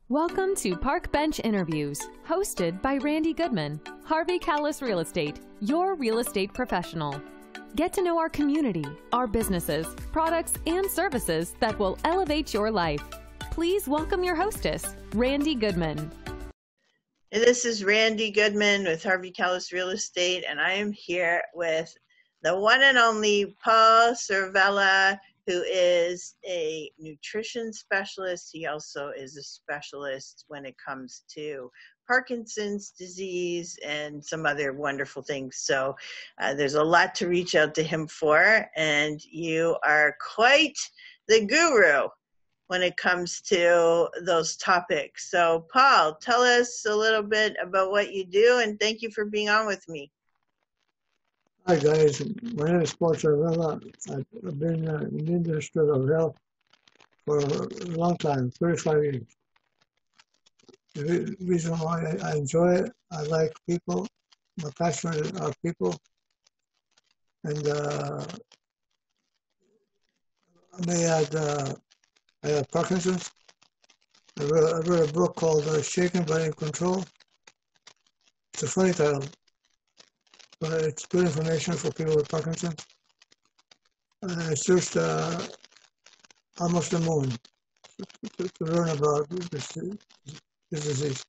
Welcome to Park Bench Interviews, hosted by Randy Goodman, Harvey Callis Real Estate, your real estate professional. Get to know our community, our businesses, products, and services that will elevate your life. Please welcome your hostess, Randy Goodman. This is Randy Goodman with Harvey Callis Real Estate, and I am here with the one and only Paul Ciaravella, who is a nutrition specialist. He also is a specialist when it comes to Parkinson's disease and some other wonderful things. So there's a lot to reach out to him for, and you are quite the guru when it comes to those topics. So Paul, tell us a little bit about what you do, and thank you for being on with me. Hi guys, my name is Paul Ciaravella. I've been in the industry of health for a long time, 35 years. The reason why I enjoy it, I like people. My passion are people. And I had Parkinson's. I wrote a book called Shaken but in Control. It's a funny title, but it's good information for people with Parkinson's. And I searched almost the moon to learn about this disease.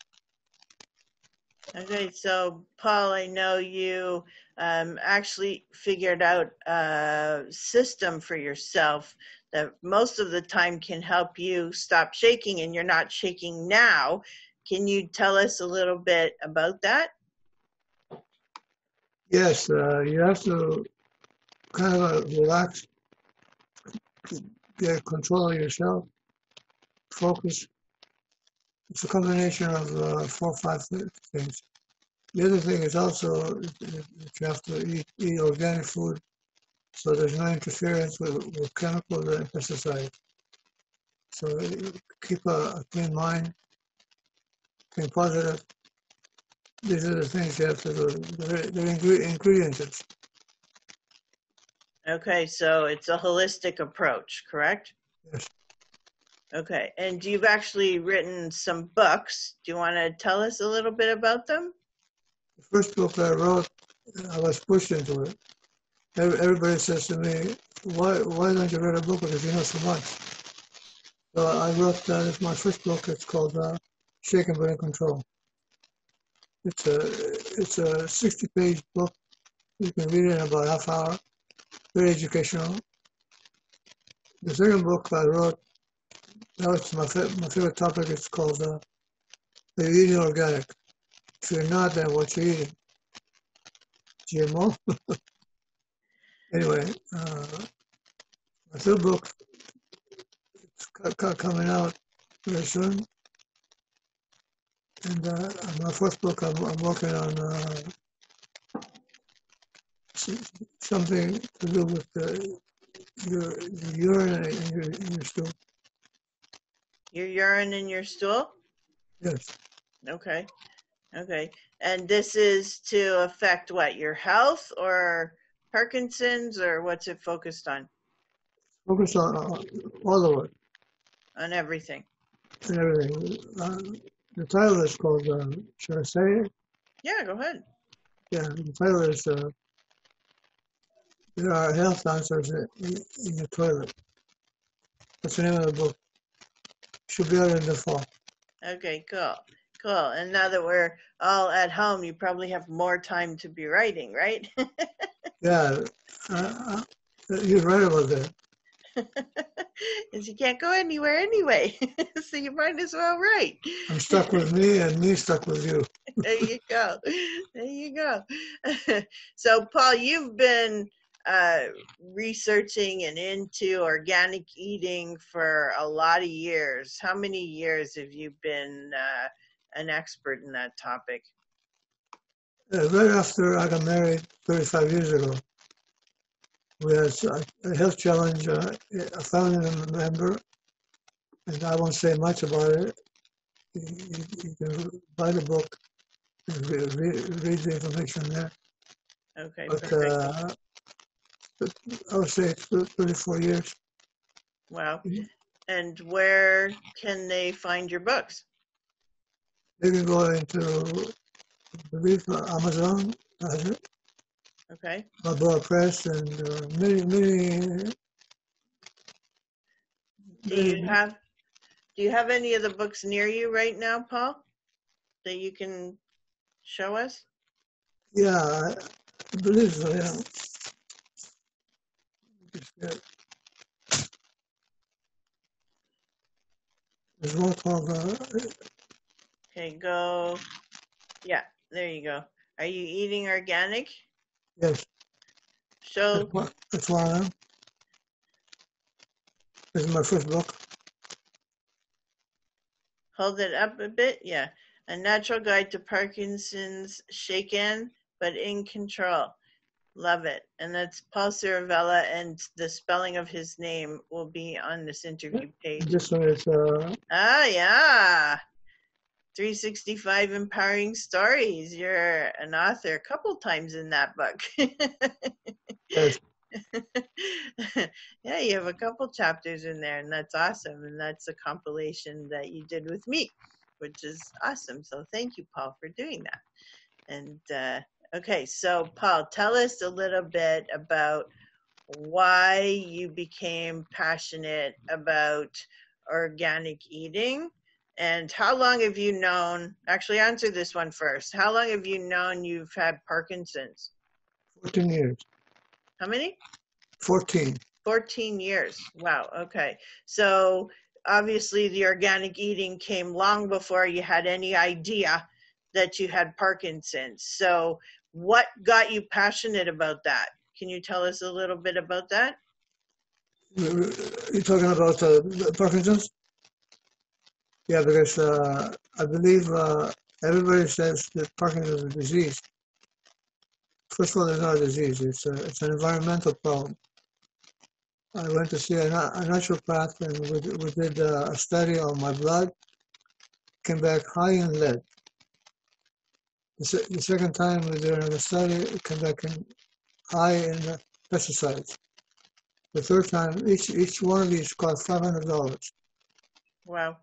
Okay, so Paul, I know you actually figured out a system for yourself that most of the time can help you stop shaking, and you're not shaking now. Can you tell us a little bit about that? Yes, you have to kind of relax, get control of yourself, focus. It's a combination of 4 or 5 things. The other thing is also that you have to eat organic food, so there's no interference with chemicals and pesticides. So keep a clean mind, think positive. These are the things you have to do. They're ingredients. Okay, so it's a holistic approach, correct? Yes. Okay, and you've actually written some books. Do you want to tell us a little bit about them? The first book I wrote, I was pushed into it. Everybody says to me, why don't you write a book because you know so much? So I wrote this my first book. It's called Shaken but in Control. It's a 60-page book. You can read it in about half hour. Very educational. The second book I wrote, that was my favorite topic. It's called Are You Eating Organic? If you're not, then what you eating? GMO? Anyway, my third book is coming out very soon. And my fourth book, I'm working on something to do with your urine in your stool. Your urine in your stool? Yes. Okay. Okay. And this is to affect what? Your health or Parkinson's, or what's it focused on? Focus on all of it. On everything. And everything. The title is called, should I say it? Yeah, go ahead. Yeah, the title is There Are Health Answers in the Toilet. That's the name of the book. Should be out in the fall. Okay, cool. Cool. And now that we're all at home, you probably have more time to be writing, right? Yeah, you're right about that. Because you can't go anywhere anyway. So you might as well write. I'm stuck with me and me stuck with you. There you go. There you go. So, Paul, you've been researching and into organic eating for a lot of years. How many years have you been an expert in that topic? Right after I got married 35 years ago, we had a health challenge. A family member, and I won't say much about it. You can buy the book and read the information there. Okay, but perfect. I would say it's 34 years. Wow. And where can they find your books? They can go into, I believe, Amazon, Okay. Balboa Press, and many. Do you have any of the books near you right now, Paul, that you can show us? Yeah, I believe so. Yeah. There's one called. Okay, go. Yeah, there you go. Are you eating organic? Yes. Show. That's one of them. This is my first book. Hold it up a bit. Yeah. A Natural Guide to Parkinson's, Shaken but in Control. Love it. And that's Paul Ciaravella, and the spelling of his name will be on this interview page. This one is. Yeah. 365 Empowering Stories. You're an author a couple times in that book. Yes. Yeah, you have a couple chapters in there, and that's awesome. And that's a compilation that you did with me, which is awesome. So thank you, Paul, for doing that. And okay, so Paul, tell us a little bit about why you became passionate about organic eating, and how long have you known, actually answer this one first. How long have you known you've had Parkinson's? 14 years. How many? 14. 14 years. Wow. Okay. So obviously the organic eating came long before you had any idea that you had Parkinson's. So what got you passionate about that? Can you tell us a little bit about that? You're talking about Parkinson's? Yeah, because I believe everybody says that Parkinson's is a disease. First of all, it's not a disease. It's an environmental problem. I went to see a naturopath, and we did a study on my blood. Came back high in lead. The second time we did another study, it came back high in pesticides. The third time, each one of these cost $500. Wow.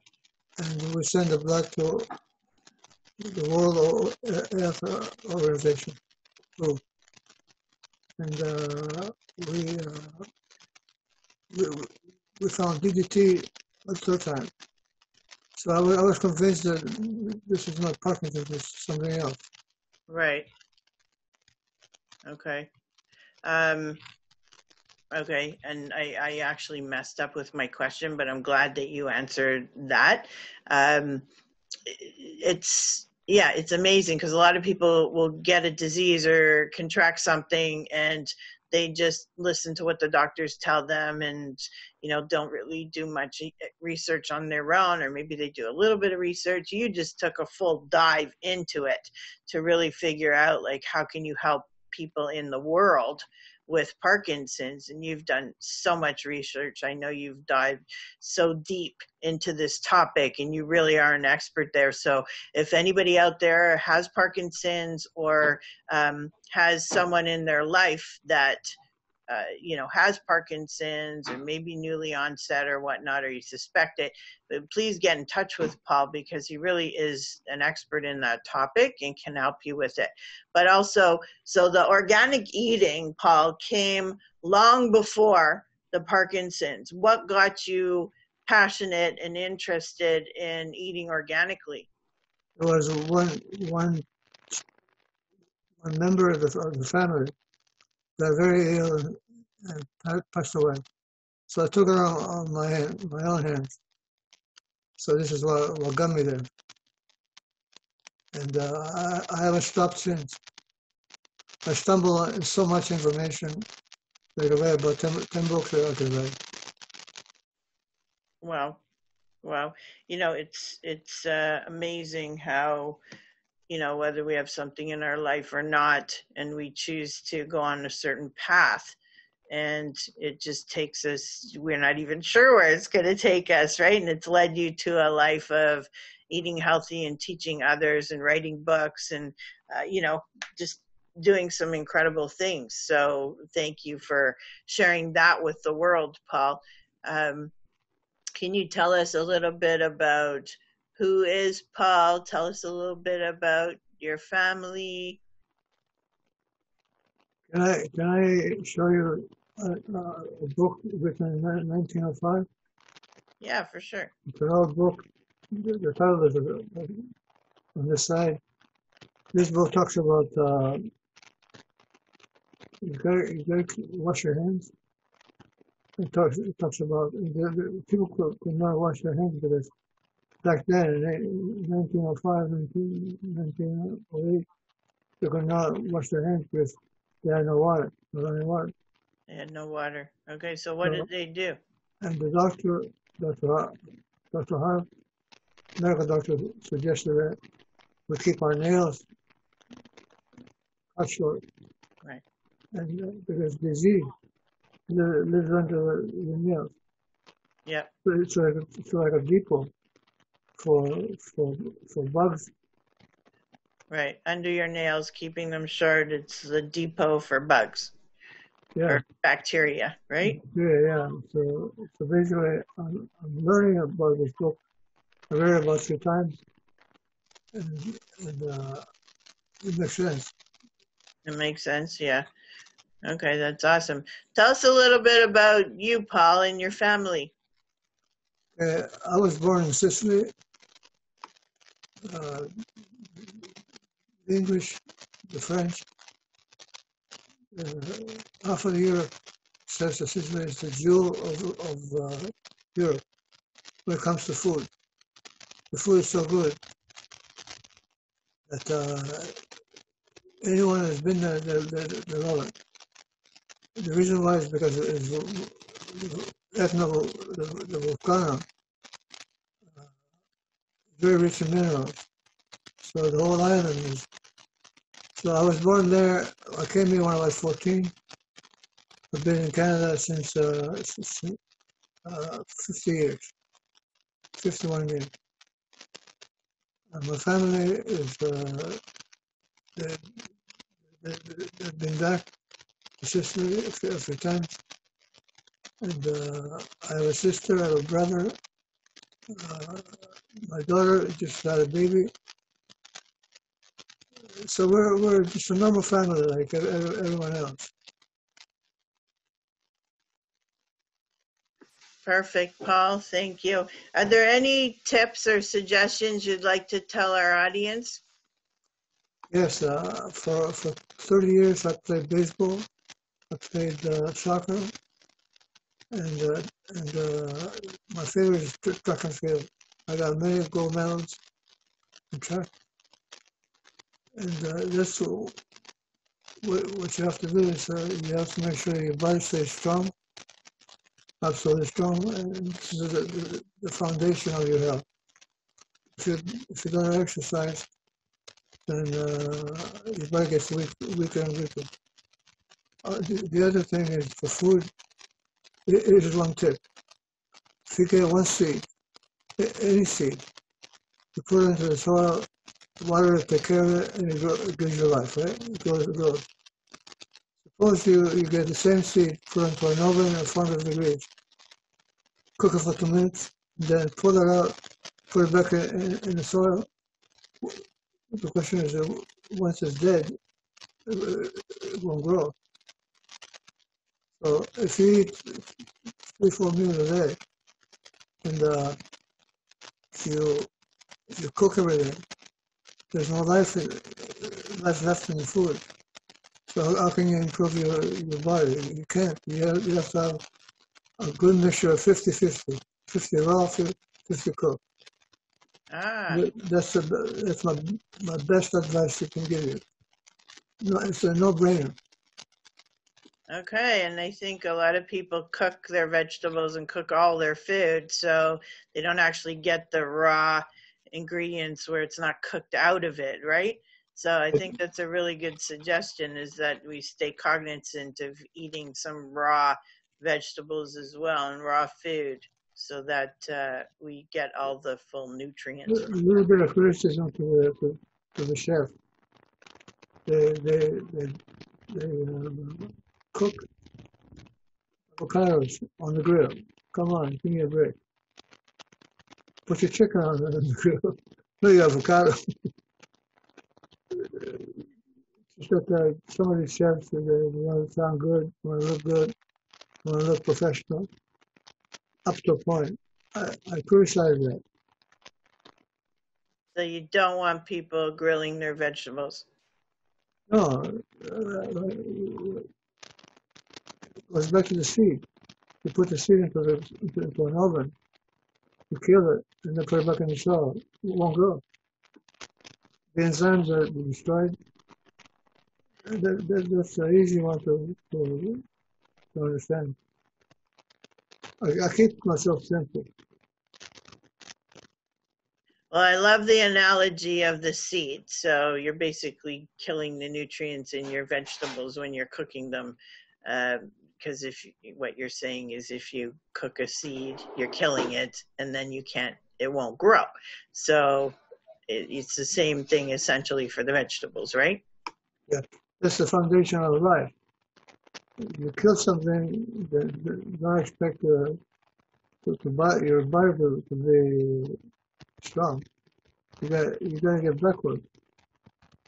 And we send the blood to the World Health Organization. And we found DDT the third time. So I was convinced that this is not Parkinson's, it's something else. Right. Okay. Okay, and I actually messed up with my question, but I'm glad that you answered that. It's amazing because a lot of people will get a disease or contract something and they just listen to what the doctors tell them and, don't really do much research on their own, or maybe they do a little bit of research. You just took a full dive into it to really figure out, like, how can you help people in the world with Parkinson's, and you've done so much research. I know you've dived so deep into this topic and you really are an expert there. So if anybody out there has Parkinson's or has someone in their life that has Parkinson's or maybe newly onset or whatnot, or you suspect it, but please get in touch with Paul because he really is an expert in that topic and can help you with it. But also, so the organic eating, Paul, came long before the Parkinson's. What got you passionate and interested in eating organically? There was one member of the family got very ill and passed away. So I took it on my own hands. So this is what got me there. And I haven't stopped since. I stumble on so much information. Like I read about 10 books that I could read. Wow. It's amazing how, whether we have something in our life or not, and we choose to go on a certain path, and it just takes us, we're not even sure where it's going to take us, right? And it's led you to a life of eating healthy and teaching others and writing books and, just doing some incredible things. So thank you for sharing that with the world, Paul. Can you tell us a little bit about who is Paul. Tell us a little bit about your family. Can I show you a book written in 1905? Yeah, for sure. It's an old book. The title is on this side. This book talks about you gotta wash your hands. It talks about people could not wash their hands because back then in 1905, 1908, they could not wash their hands because they had no water, not running water. They had no water. Okay, so what did they do? And the doctor, Dr. Harv, medical doctor, suggested that we keep our nails cut short. Right. And because disease lives under the nails. Yep. So it's like a depot for bugs. Right. Under your nails, keeping them short, it's the depot for bugs. Yeah. Or bacteria, right? Yeah. So basically, I'm learning about this book. I read it about 3 times, and it makes sense. It makes sense, yeah. Okay, that's awesome. Tell us a little bit about you, Paul, and your family. I was born in Sicily. The English, the French, half of Europe says that Sicily is the jewel of Europe when it comes to food. The food is so good that anyone who's been there, they love it. The reason why is because it's the volcano, very rich in minerals. So the whole island is. So I was born there. I came here when I was 14. I've been in Canada since 50 years, 51 years. And my family is, they've been back to Sicily a few times. And I have a sister, I have a brother. My daughter just had a baby. So we're just a normal family like everyone else. Perfect, Paul. Thank you. Are there any tips or suggestions you'd like to tell our audience? Yes, for 30 years I played baseball. I played soccer, and my favorite is track and field. I got many gold medals in track, and that's what you have to do is you have to make sure your body stays strong, absolutely strong, and this is the foundation of your health. If you don't exercise, then your body gets weaker and weaker. The other thing is for food. It is one tip. If you get one seed, any seed, you put it into the soil, water it, take care of it, and it gives you life, right? It grows. Suppose you get the same seed, put it into an oven at 400 degrees, cook it for 2 minutes, then pull it out, put it back in the soil. The question is, once it's dead, it won't grow. So if you eat 3-4 meals a day, and you cook everything, there's no life left in the food. So how can you improve your body? You can't. You have to have a good mixture of 50-50. 50 raw, 50 cooked. That's my best advice I can give you. No, it's a no-brainer. Okay, and I think a lot of people cook their vegetables and cook all their food, so they don't actually get the raw ingredients where it's not cooked out of it, right? So I think that's a really good suggestion, is that we stay cognizant of eating some raw vegetables as well and raw food, so that we get all the full nutrients. A little bit of criticism to the chef. They cook avocados on the grill. Come on, give me a break. put your chicken on the grill. No, your avocado. Just that some of these chefs, they want to sound good, want to look good, want to look professional, up to a point. I criticize that. So you don't want people grilling their vegetables. No, goes back to the seed. You put the seed into an oven, you kill it, and then put it back in the soil. It won't grow. The enzymes are destroyed. That's an easy one to understand. I keep myself simple. Well, I love the analogy of the seed. So you're basically killing the nutrients in your vegetables when you're cooking them. Because what you're saying is if you cook a seed, you're killing it, and then it won't grow. So it's the same thing essentially for the vegetables, right? Yeah, that's the foundation of life. You kill something, don't expect your body to be strong. You gotta get backward.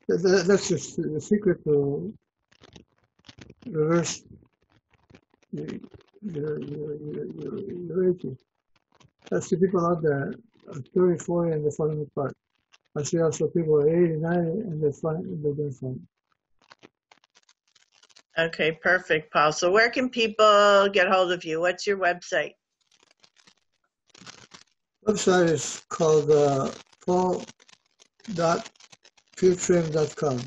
That's just the secret to reverse your aging. That's the people out there are 30, 40 and they're falling apart. I see also people are 80, 90 and they're doing fine. Okay, perfect, Paul. So where can people get hold of you? What's your Website is called paul.puretrim.com.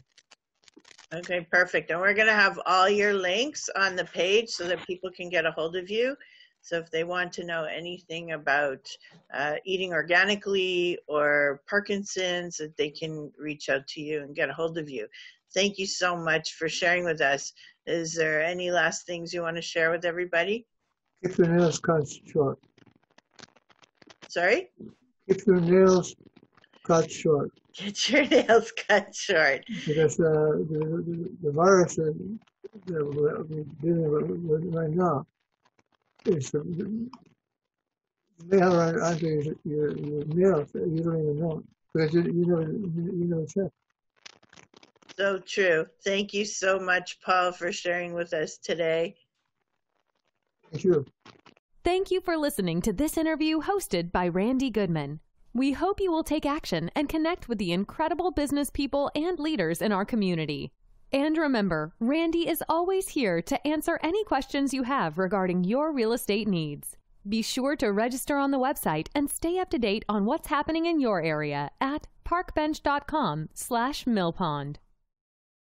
Okay, perfect. And we're going to have all your links on the page so that people can get a hold of you. So if they want to know anything about eating organically or Parkinson's, that they can reach out to you and get a hold of you. Thank you so much for sharing with us. Is there any last things you want to share with everybody? Keep your nails cut short. Sorry? Keep your nails cut short. Get your nails cut short. Because the virus that we're dealing with right now is they have onto your nails. You don't even know because you know check. So true. Thank you so much, Paul, for sharing with us today. Thank you. Thank you for listening to this interview hosted by Randy Goodman. We hope you will take action and connect with the incredible business people and leaders in our community. And remember, Randy is always here to answer any questions you have regarding your real estate needs. Be sure to register on the website and stay up to date on what's happening in your area at parkbench.com/millpond.